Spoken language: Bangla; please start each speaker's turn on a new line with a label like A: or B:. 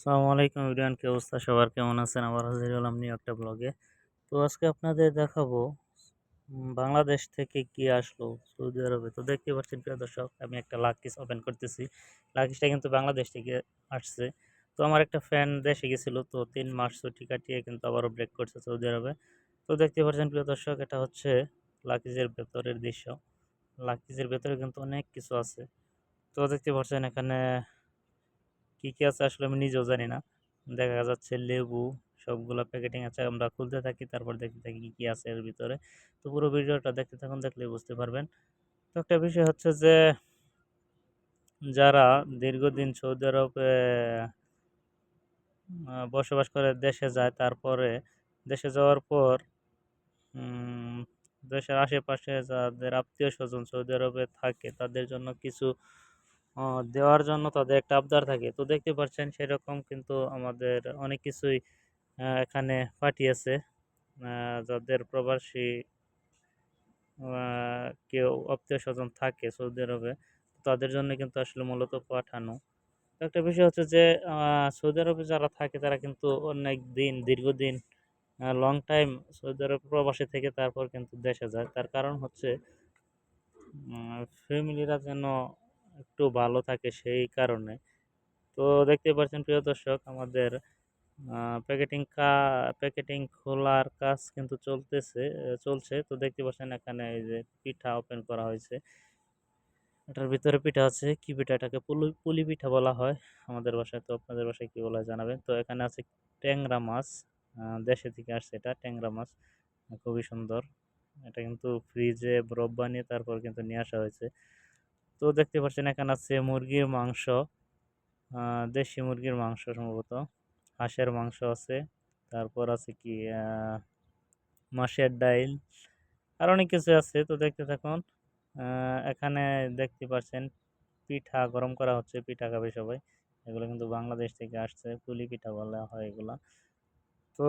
A: আসসালামু আলাইকুম এভরিওয়ান, কি অবস্থা সবার? কেমন আছেন? আবার হাজির হলাম নিউ একটা ব্লগে। তো আজকে আপনাদের দেখাবো বাংলাদেশ থেকে কি আসলো সৌদি আরবে। তো দেখতে পাচ্ছেন প্রিয় দর্শক, আমি একটা লাকিস ওপেন করতেছি। লাকিসটা কিন্তু বাংলাদেশ থেকে আসছে। তো আমার একটা ফ্রেন্ড দেশে গেছিল, তো ৩ মাস ছুটি কাটিয়ে কিন্তু আবারও ব্রেক করছে সৌদি আরবে। তো দেখতে পাচ্ছেন প্রিয় দর্শক, এটা হচ্ছে লাকিজের ভেতরের দৃশ্য। লাকিজের ভেতরে কিন্তু অনেক কিছু আছে। তো দেখতে পাচ্ছেন এখানে কি, কি আছে আসলে আমি নিজেও জানি না। দেখা যাচ্ছে লেবু, সবগুলা প্যাকেটিং আছে। আমরা খুলতে থাকি, তারপর দেখতে থাকি কি, কি আছে এর ভিতরে। তো পুরো ভিডিওটা দেখতে থাকুন, দেখলেই বুঝতে পারবেন। তো একটা বিষয় হচ্ছে যে, যারা দীর্ঘদিন সৌদি আরবে বসবাস করে দেশে যায়, তারপরে দেশে যাওয়ার পর উম দেশের আশেপাশে যাদের আত্মীয়স্বজন সৌদি আরবে থাকে, তাদের জন্য কিছু দেওয়ার জন্য তাদের একটা আবদার থাকে। তো দেখতে পাচ্ছেন সেরকম কিন্তু আমাদের অনেক কিছুই এখানে পাঠিয়েছে। যাদের প্রবাসী কেউ আত্মীয়স্বজন থাকে সৌদি আরবে, তাদের জন্য কিন্তু আসলে মূলত পাঠানো। তো একটা বিষয় হচ্ছে যে, সৌদি আরবে যারা থাকে তারা কিন্তু অনেক দিন, দীর্ঘদিন লং টাইম সৌদি আরব প্রবাসে থেকে তারপর কিন্তু দেশে যায়। তার কারণ হচ্ছে ফ্যামিলিরা যেন একটু ভালো থাকে সেই কারণে। তো দেখতেই পাচ্ছেন প্রিয় দর্শক, আমাদের আ প্যাকেটিং কা প্যাকেটিং খোলার কাজ কিন্তু চলছে। তো দেখতে পাচ্ছেন এখানে এই যে পিঠা ওপেন করা হয়েছে। এটার ভিতরে পিঠা আছে। কি পিঠা? এটাকে পুলি পিঠা বলা হয় আমাদের ভাষায়। তো আপনাদের ভাষায় কি বলা হয় জানাবেন। তো এখানে আছে ট্যাংরা মাছ। দেশে থেকে আসছে এটা ট্যাংরা মাছ। খুবই সুন্দর। এটা কিন্তু ফ্রিজে বরফ বানিয়ে তারপর কিন্তু নিয়ে আসা হয়েছে। তো দেখতে পাচ্ছেন এখানে আছে মুরগির মাংস, আ দেশি মুরগির মাংস সম্ভবত। হাঁসের মাংস আছে। তারপর আছে কি আ মাছের ডাইল, আর অনেক কিছু আছে। তো দেখতে থাকুন। আ এখানে দেখতে পাচ্ছেন পিঠা গরম করা হচ্ছে। পিঠা খাবে সবাই। এগুলো কিন্তু বাংলাদেশ থেকে আসছে। পুলি পিঠা বলা হয় এগুলা। তো